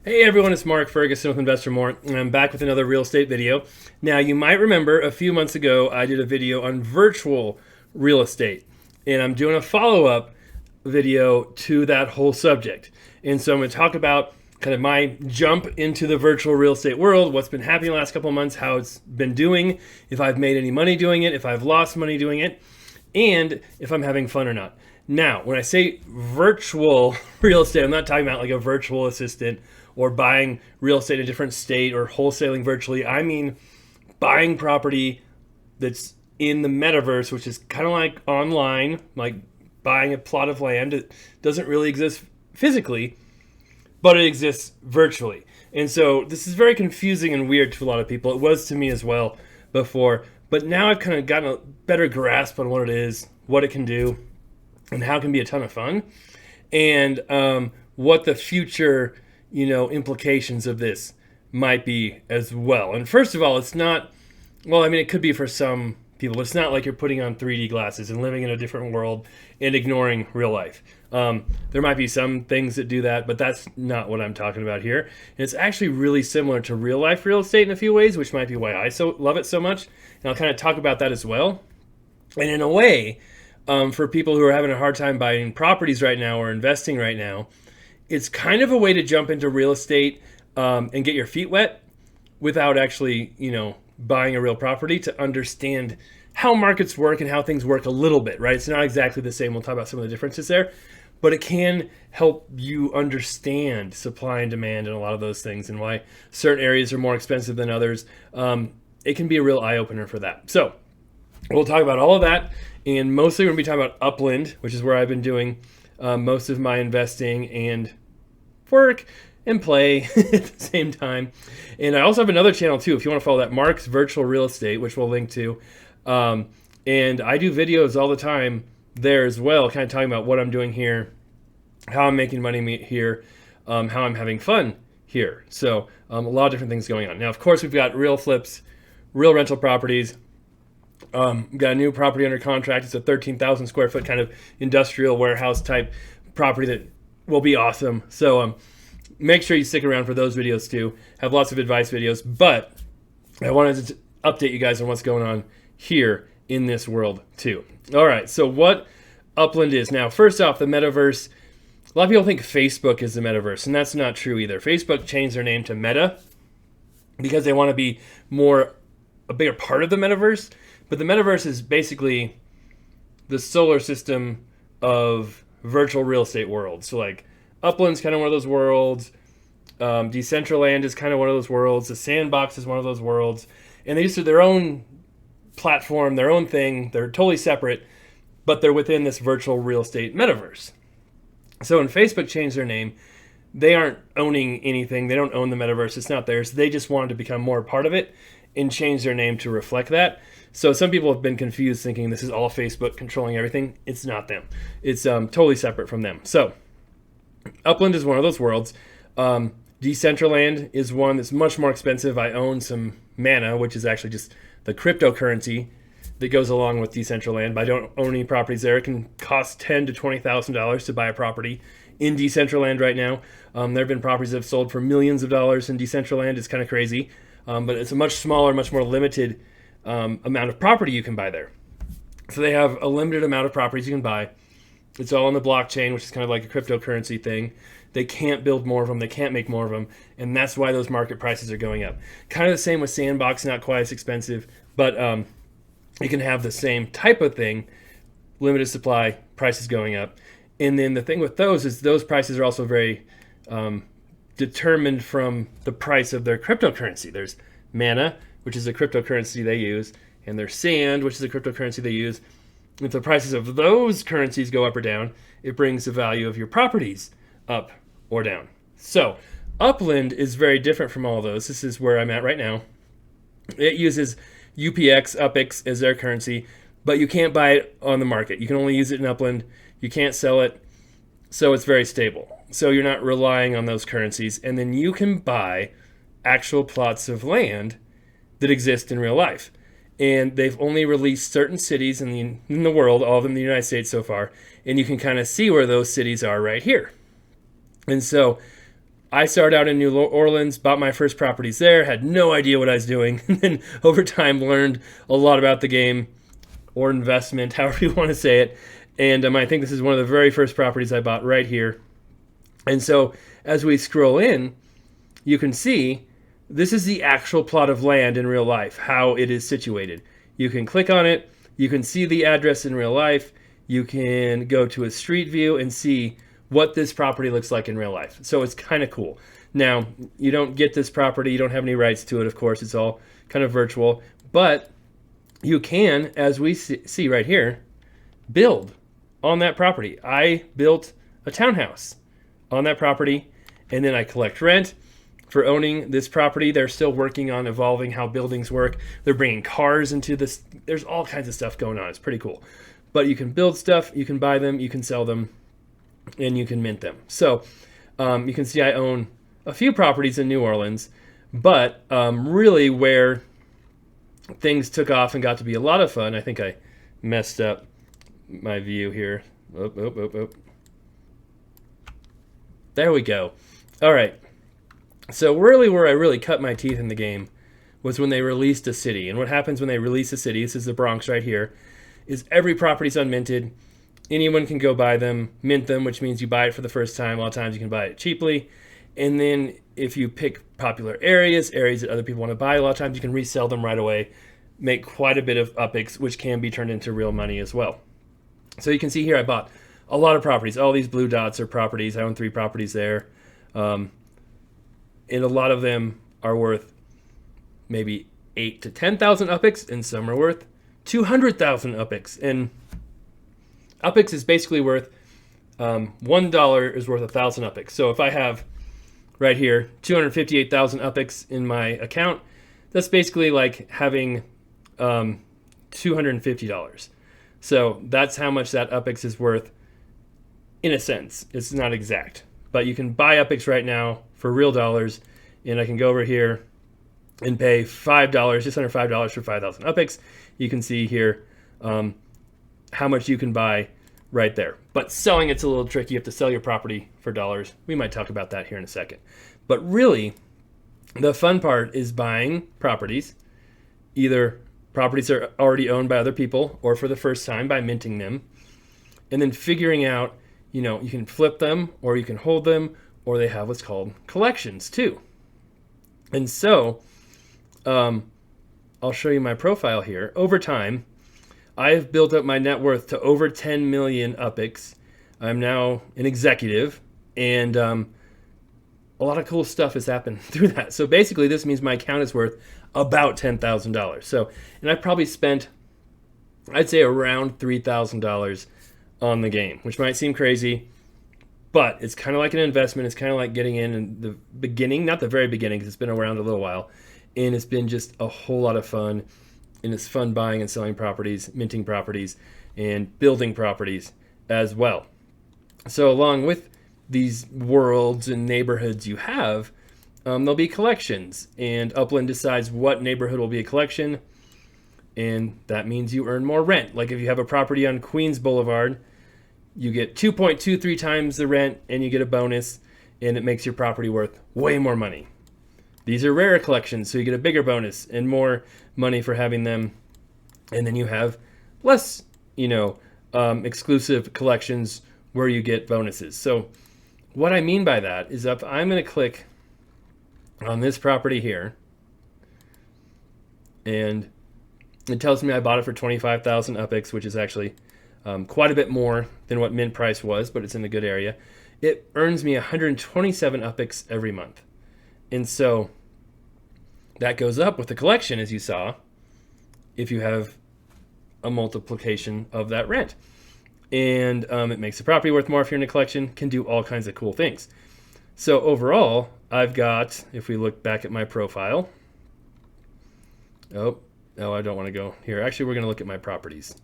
Hey everyone, it's Mark Ferguson with Investor More, and I'm back with another real estate video. Now, you might remember a few months ago I did a video on virtual real estate, and I'm doing a follow-up video to that whole subject. And so I'm going to talk about kind of my jump into the virtual real estate world, what's been happening the last couple of months, how it's been doing, if I've made any money doing it, if I've lost money doing it, and if I'm having fun or not. Now, when I say virtual real estate, I'm not talking about like a virtual assistant or buying real estate in a different state or wholesaling virtually. I mean buying property that's in the metaverse, which is kind of like online, like buying a plot of land. It doesn't really exist physically, but it exists virtually. And so this is very confusing and weird to a lot of people. It was to me as well before, but now I've kind of gotten a better grasp on what it is, what it can do, and how it can be a ton of fun, and what the future, implications of this might be as well. And first of all, it's not, well, I mean, it could be for some people, but it's not like you're putting on 3D glasses and living in a different world and ignoring real life. There might be some things that do that, but that's not what I'm talking about here. And it's actually really similar to real life real estate in a few ways, which might be why I so love it so much. And I'll kind of talk about that as well. And in a way, for people who are having a hard time buying properties right now or investing right now, it's kind of a way to jump into real estate and get your feet wet without actually, buying a real property, to understand how markets work and how things work a little bit, right? It's not exactly the same. We'll talk about some of the differences there, but it can help you understand supply and demand and a lot of those things and why certain areas are more expensive than others. It can be a real eye-opener for that. So we'll talk about all of that, and mostly we're going to be talking about Upland, which is where I've been doing most of my investing and work and play at the same time. And I also have another channel too, if you want to follow that, Mark's Virtual Real Estate, which we'll link to. And I do videos all the time there as well, kind of talking about what I'm doing here, how I'm making money here, how I'm having fun here. So a lot of different things going on. Now, of course, we've got real flips, real rental properties. We've got a new property under contract. It's a 13,000 square foot kind of industrial warehouse type property that will be awesome. So make sure you stick around for those videos too. Have lots of advice videos, but I wanted to update you guys on what's going on here in this world too. All right, so what Upland is. Now, first off, the metaverse. A lot of people think Facebook is the metaverse, and that's not true either. Facebook changed their name to Meta because they want to be a bigger part of the metaverse. But the metaverse is basically the solar system of virtual real estate worlds. So like Upland's kind of one of those worlds. Decentraland is kind of one of those worlds. The Sandbox is one of those worlds. And they just do their own platform, their own thing. They're totally separate, but they're within this virtual real estate metaverse. So when Facebook changed their name, they aren't owning anything. They don't own the metaverse. It's not theirs. They just wanted to become more a part of it and change their name to reflect that. So some people have been confused thinking this is all Facebook controlling everything. It's not them. It's totally separate from them. So Upland is one of those worlds. Decentraland is one that's much more expensive. I own some Mana, which is actually just the cryptocurrency that goes along with Decentraland, but I don't own any properties there. It can cost $10,000 to $20,000 to buy a property in Decentraland right now. There have been properties that have sold for millions of dollars in Decentraland. It's kind of crazy, but it's a much smaller, much more limited amount of property you can buy there. So they have a limited amount of properties you can buy. It's all on the blockchain, which is kind of like a cryptocurrency thing. They can't build more of them. They can't make more of them. And that's why those market prices are going up. Kind of the same with Sandbox, not quite as expensive, but you can have the same type of thing, limited supply, prices going up. And then the thing with those is those prices are also very determined from the price of their cryptocurrency. There's Mana, which is a cryptocurrency they use, and there's Sand, which is a cryptocurrency they use. If the prices of those currencies go up or down, it brings the value of your properties up or down. So Upland is very different from all those. This is where I'm at right now. It uses UPX as their currency, but you can't buy it on the market. You can only use it in Upland. You can't sell it, so it's very stable. So you're not relying on those currencies, and then you can buy actual plots of land that exist in real life. And they've only released certain cities in the world, all of them in the United States so far, and you can kind of see where those cities are right here. And so I started out in New Orleans, bought my first properties there, had no idea what I was doing, and then over time learned a lot about the game or investment, however you want to say it. And I think this is one of the very first properties I bought right here. And so as we scroll in, you can see this is the actual plot of land in real life, how it is situated. You can click on it. You can see the address in real life. You can go to a street view and see what this property looks like in real life. So it's kind of cool. Now, you don't get this property. You don't have any rights to it, of course. It's all kind of virtual. But you can, as we see right here, build on that property. I built a townhouse on that property, and then I collect rent for owning this property. They're still working on evolving how buildings work. They're bringing cars into this. There's all kinds of stuff going on. It's pretty cool. But you can build stuff, you can buy them, you can sell them, and you can mint them. So you can see I own a few properties in New Orleans, but really where things took off and got to be a lot of fun, I think I messed up my view here. There we go. All right. So really where I really cut my teeth in the game was when they released a city. And what happens when they release a city, this is the Bronx right here, is every property's unminted. Anyone can go buy them, mint them, which means you buy it for the first time. A lot of times you can buy it cheaply. And then if you pick popular areas that other people want to buy, a lot of times you can resell them right away, make quite a bit of UPIX, which can be turned into real money as well. So you can see here I bought a lot of properties. All these blue dots are properties. I own 3 properties there. And a lot of them are worth maybe 8 to 10,000 UPIX, and some are worth 200,000 UPIX. And UPIX is basically worth $1 is worth 1,000 UPIX. So if I have right here 258,000 UPIX in my account, that's basically like having $250. So that's how much that UPIX is worth in a sense. It's not exact, but you can buy UPIX right now for real dollars, and I can go over here and pay $5, just under $5 for 5,000 UPIX. You can see here how much you can buy right there. But selling it's a little tricky. You have to sell your property for dollars. We might talk about that here in a second. But really, the fun part is buying properties. Either properties are already owned by other people or for the first time by minting them. And then figuring out, you can flip them or you can hold them, or they have what's called collections too. And so I'll show you my profile here. Over time, I have built up my net worth to over 10 million UPIX. I'm now an executive, and a lot of cool stuff has happened through that. So basically, this means my account is worth about $10,000. So, and I've probably spent, I'd say, around $3,000 on the game, which might seem crazy, but it's kind of like an investment. It's kind of like getting in the beginning, not the very beginning, because it's been around a little while, and it's been just a whole lot of fun. And it's fun buying and selling properties, minting properties, and building properties as well. So along with these worlds and neighborhoods you have, there'll be collections. And Upland decides what neighborhood will be a collection, and that means you earn more rent. Like if you have a property on Queens Boulevard, you get 2.23 times the rent, and you get a bonus, and it makes your property worth way more money. These are rare collections, so you get a bigger bonus and more money for having them. And then you have less, exclusive collections where you get bonuses. So what I mean by that is if I'm going to click on this property here, and it tells me I bought it for 25,000 UPIX, which is actually quite a bit more than what mint price was, but it's in a good area. It earns me 127 UPIX every month. And so that goes up with the collection, as you saw, if you have a multiplication of that rent. And it makes the property worth more if you're in a collection, can do all kinds of cool things. So overall, I've got, if we look back at my profile, I don't want to go here. Actually, we're going to look at my properties.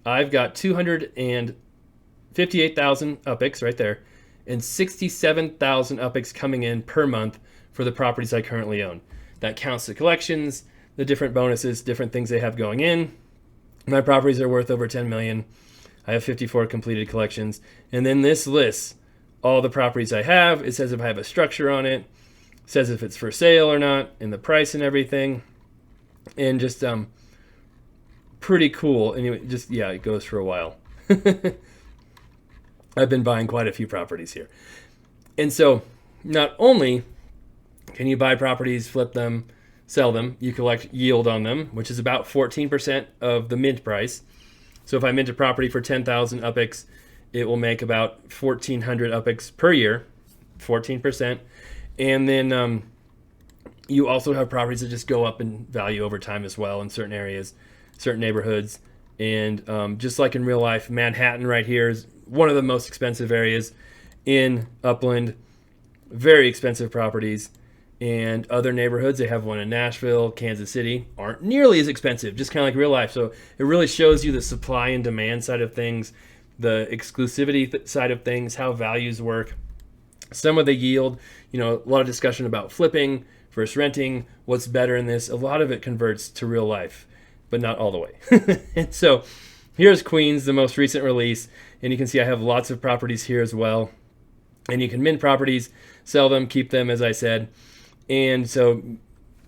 I've got 258,000 UPIX right there, and 67,000 UPIX coming in per month for the properties I currently own. That counts the collections, the different bonuses, different things they have going in. My properties are worth over 10 million. I have 54 completed collections. And then this lists all the properties I have. It says if I have a structure on it. It says if it's for sale or not, and the price and everything. And just pretty cool. And it goes for a while. I've been buying quite a few properties here. And so not only can you buy properties, flip them, sell them, you collect yield on them, which is about 14% of the mint price. So if I mint a property for 10,000 UPIX, it will make about 1,400 UPIX per year, 14%. And then you also have properties that just go up in value over time as well in certain areas, certain neighborhoods. And just like in real life, Manhattan right here is one of the most expensive areas in Upland. Very expensive properties. And other neighborhoods, they have one in Nashville, Kansas City, aren't nearly as expensive, just kind of like real life. So it really shows you the supply and demand side of things, the exclusivity side of things, how values work. Some of the yield, a lot of discussion about flipping versus renting, what's better in this. A lot of it converts to real life, but not all the way. And so here's Queens, the most recent release. And you can see I have lots of properties here as well. And you can mint properties, sell them, keep them, as I said. And so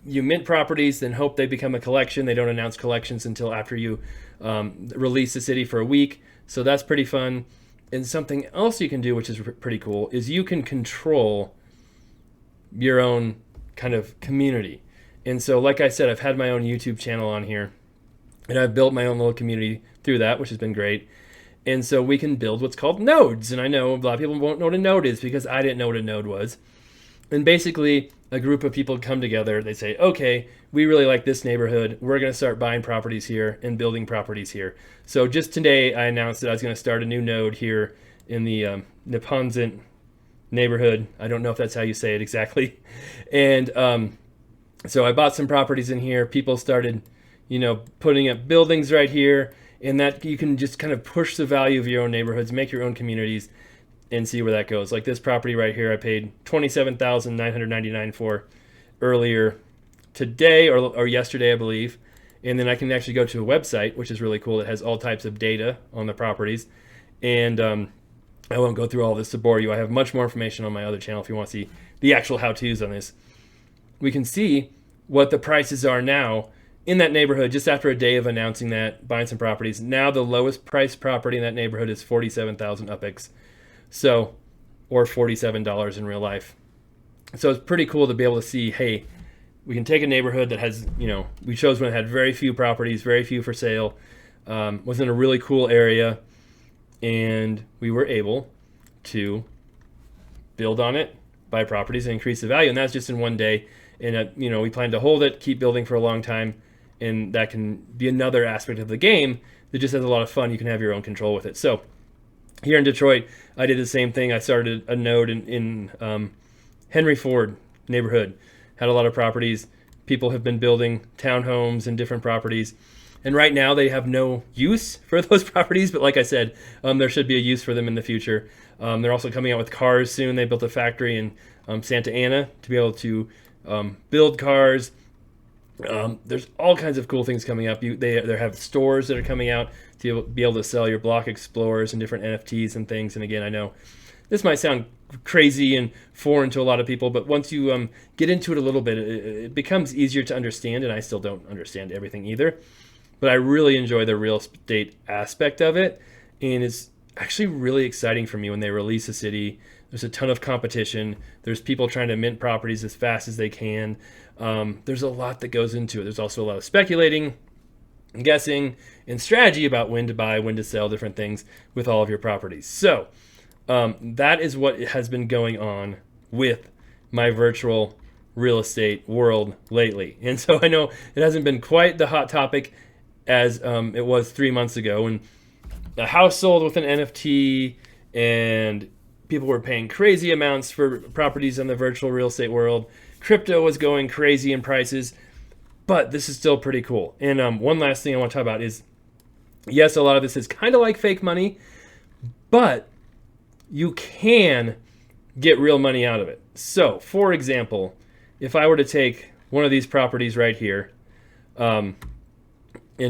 you mint properties, then hope they become a collection. They don't announce collections until after you release the city for a week. So that's pretty fun. And something else you can do, which is pretty cool, is you can control your own kind of community. And so, like I said, I've had my own YouTube channel on here, and I've built my own little community through that, which has been great. And so we can build what's called nodes. And I know a lot of people won't know what a node is because I didn't know what a node was. And basically, a group of people come together. They say, okay, we really like this neighborhood. We're going to start buying properties here and building properties here. So just today, I announced that I was going to start a new node here in the Neponset neighborhood. I don't know if that's how you say it exactly. And so I bought some properties in here. People started, putting up buildings right here. And that you can just kind of push the value of your own neighborhoods, make your own communities, and see where that goes. Like this property right here, I paid $27,999 for earlier today or yesterday, I believe. And then I can actually go to a website, which is really cool. It has all types of data on the properties. And I won't go through all this to bore you. I have much more information on my other channel if you want to see the actual how-tos on this. We can see what the prices are now in that neighborhood just after a day of announcing that, buying some properties. Now the lowest priced property in that neighborhood is 47,000 UPIX. So, or $47 in real life. So it's pretty cool to be able to see, hey, we can take a neighborhood that has, we chose one that had very few properties, very few for sale, was in a really cool area, and we were able to build on it, buy properties, and increase the value. And that's just in one day. And, we plan to hold it, keep building for a long time, and that can be another aspect of the game that just has a lot of fun. You can have your own control with it. So, here in Detroit, I did the same thing. I started a node in Henry Ford neighborhood. Had a lot of properties. People have been building townhomes and different properties. And right now they have no use for those properties. But like I said, there should be a use for them in the future. They're also coming out with cars soon. They built a factory in Santa Ana to be able to build cars. There's all kinds of cool things coming up. They have stores that are coming out to be able to sell your block explorers and different NFTs and things. And again, I know this might sound crazy and foreign to a lot of people, but once you get into it a little bit, it becomes easier to understand. And I still don't understand everything either, but I really enjoy the real estate aspect of it. And it's actually really exciting for me when they release a city. There's a ton of competition. There's people trying to mint properties as fast as they can. There's a lot that goes into it. There's also a lot of speculating, guessing, and strategy about when to buy, when to sell, different things with all of your properties. So that is what has been going on with my virtual real estate world lately. And so I know it hasn't been quite the hot topic as it was 3 months ago when the house sold with an NFT and people were paying crazy amounts for properties in the virtual real estate world. Crypto was going crazy in prices, but this is still pretty cool. And one last thing I want to talk about is, yes, a lot of this is kind of like fake money, but you can get real money out of it. So, for example, if I were to take one of these properties right here, and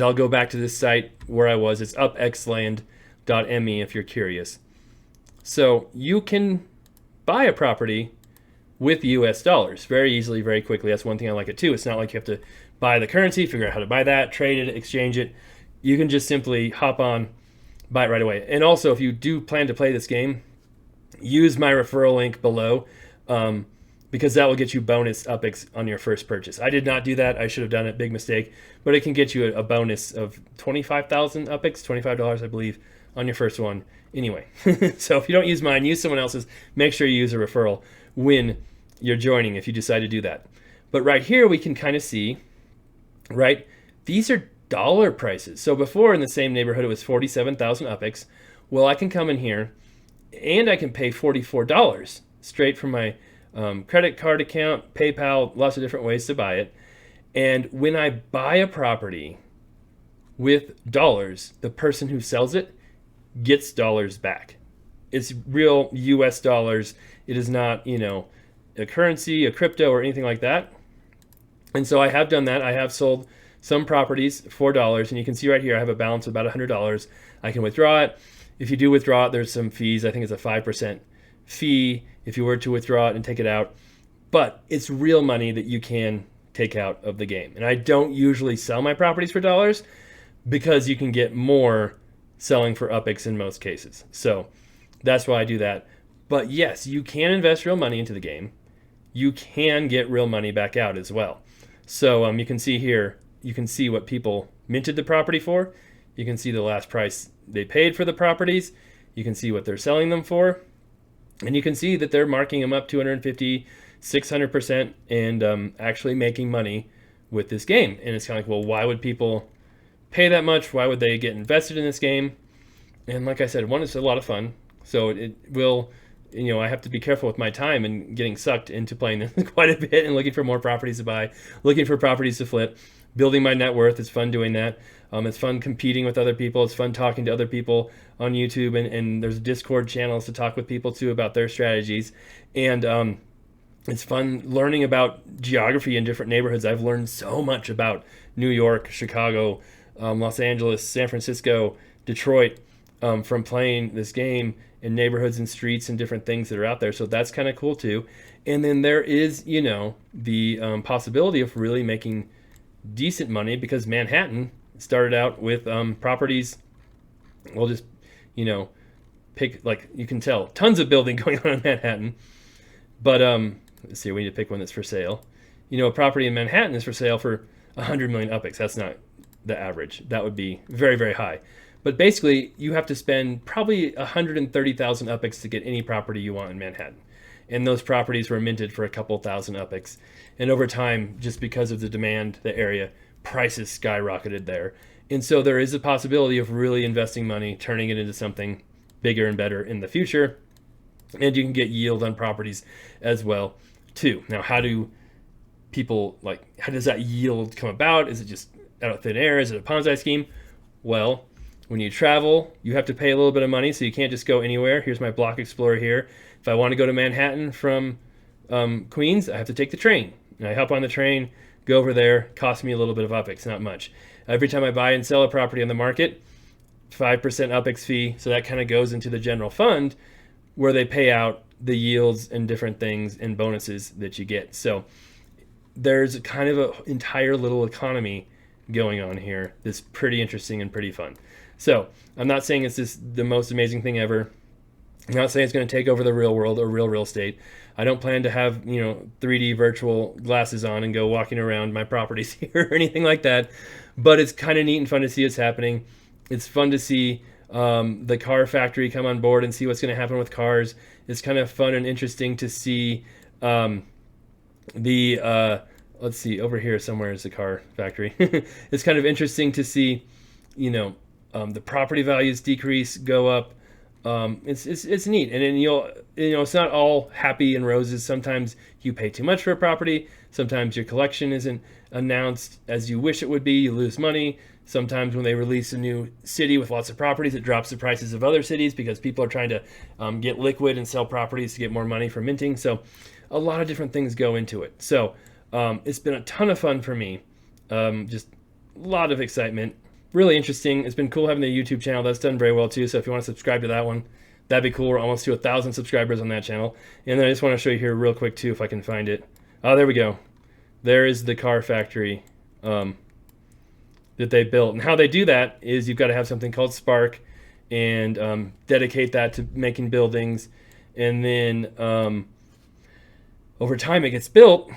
I'll go back to this site where I was. It's upxland.me if you're curious. So you can buy a property with US dollars very easily, very quickly. That's one thing I like it too. It's not like you have to buy the currency, figure out how to buy that, trade it, exchange it. You can just simply hop on, buy it right away. And also, if you do plan to play this game, use my referral link below, because that will get you bonus UPIX on your first purchase. I did not do that. I should have done it. Big mistake. But it can get you a bonus of 25,000 UPIX, $25, I believe, on your first one. Anyway, so if you don't use mine, use someone else's. Make sure you use a referral when you're joining if you decide to do that. But right here, we can kind of see, right, these are dollar prices. So before in the same neighborhood, it was 47,000 UPIX. Well, I can come in here and I can pay $44 straight from my credit card account, PayPal, lots of different ways to buy it. And when I buy a property with dollars, the person who sells it gets dollars back. It's real US dollars. It is not, a currency, a crypto, or anything like that. And so I have done that. I have sold some properties for dollars, and you can see right here I have a balance of about $100. I can withdraw it. If you do withdraw it, there's some fees. I think it's a 5% fee if you were to withdraw it and take it out. But it's real money that you can take out of the game. And I don't usually sell my properties for dollars because you can get more selling for UPIX in most cases. So that's why I do that. But yes, you can invest real money into the game. You can get real money back out as well. So you can see here, you can see what people minted the property for. You can see the last price they paid for the properties. You can see what they're selling them for. And you can see that they're marking them up 250, 600%, and actually making money with this game. And it's kind of like, well, why would people pay that much? Why would they get invested in this game? And like I said, one, it's a lot of fun. So it will, I have to be careful with my time and getting sucked into playing this quite a bit and looking for more properties to buy, looking for properties to flip, building my net worth. It's fun doing that. It's fun competing with other people. It's fun talking to other people on YouTube, and there's Discord channels to talk with people too about their strategies. And it's fun learning about geography in different neighborhoods. I've learned so much about New York, Chicago, Los Angeles, San Francisco, Detroit, from playing this game in neighborhoods and streets and different things that are out there. So that's kind of cool too. And then there is, the possibility of really making decent money, because Manhattan started out with properties. We'll just, pick, like you can tell, tons of building going on in Manhattan. But let's see, we need to pick one that's for sale. A property in Manhattan is for sale for 100 million UPIX. That's not the average. That would be very, very high. But basically, you have to spend probably 130,000 UPIX to get any property you want in Manhattan. And those properties were minted for a couple thousand UPIX. And over time, just because of the demand, the area, prices skyrocketed there. And so there is a possibility of really investing money, turning it into something bigger and better in the future. And you can get yield on properties as well, too. Now, how does that yield come about? Is it just out of thin air? Is it a Ponzi scheme? Well, when you travel, you have to pay a little bit of money, so you can't just go anywhere. Here's my Block Explorer here. If I want to go to Manhattan from Queens, I have to take the train. And I hop on the train, go over there, cost me a little bit of UPIX, not much. Every time I buy and sell a property on the market, 5% UPIX fee, so that kind of goes into the general fund where they pay out the yields and different things and bonuses that you get. So there's kind of an entire little economy going on here that's pretty interesting and pretty fun. So I'm not saying it's the most amazing thing ever. I'm not saying it's going to take over the real world or real estate. I don't plan to have 3D virtual glasses on and go walking around my properties here or anything like that. But it's kind of neat and fun to see what's happening. It's fun to see the car factory come on board and see what's going to happen with cars. It's kind of fun and interesting to see let's see, over here somewhere is the car factory. It's kind of interesting to see, the property values decrease, go up. It's neat. And then it's not all happy and roses. Sometimes you pay too much for a property. Sometimes your collection isn't announced as you wish it would be. You lose money. Sometimes when they release a new city with lots of properties, it drops the prices of other cities because people are trying to get liquid and sell properties to get more money for minting. So a lot of different things go into it. So it's been a ton of fun for me. Just a lot of excitement. Really interesting. It's been cool having the YouTube channel. That's done very well too. So if you want to subscribe to that one, That'd be cool. We're almost to 1,000 subscribers on that channel. And then I just want to show you here real quick too, if I can find it. Oh, there we go. There is the car factory that they built. And how they do that is you've got to have something called Spark and dedicate that to making buildings. And then over time it gets built.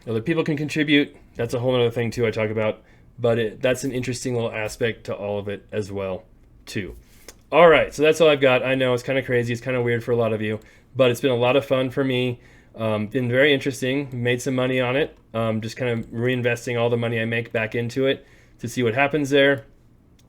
Other people can contribute. That's a whole other thing too I talk about. But that's an interesting little aspect to all of it as well too. All right, so that's all I've got. I know it's kind of crazy. It's kind of weird for a lot of you, but it's been a lot of fun for me. Been very interesting. Made some money on it. Just kind of reinvesting all the money I make back into it to see what happens there.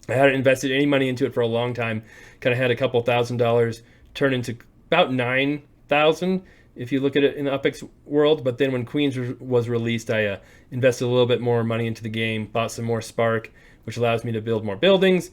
I hadn't invested any money into it for a long time. Kind of had a couple $1,000s turn into about 9,000 if you look at it in the UpX world. But then when Queens was released, I invested a little bit more money into the game, bought some more Spark, which allows me to build more buildings,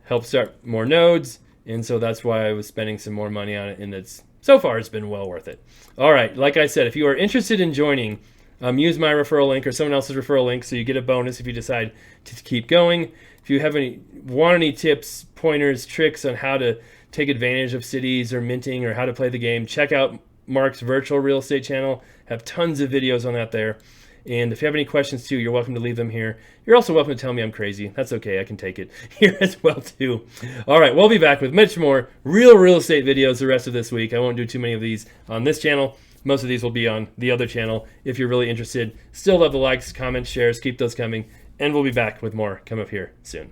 help start more nodes, and so that's why I was spending some more money on it, and so far it's been well worth it. All right, like I said, if you are interested in joining, use my referral link or someone else's referral link so you get a bonus if you decide to keep going. If you want any tips, pointers, tricks on how to take advantage of cities or minting or how to play the game, check out Mark's virtual real estate channel. Have tons of videos on that there. And if you have any questions too, you're welcome to leave them here. You're also welcome to tell me I'm crazy. That's okay. I can take it here as well too. All right, we'll be back with much more real estate videos the rest of this week. I won't do too many of these on this channel. Most of these will be on the other channel if you're really interested. Still love the likes, comments, shares. Keep those coming. And we'll be back with more. Come up here soon.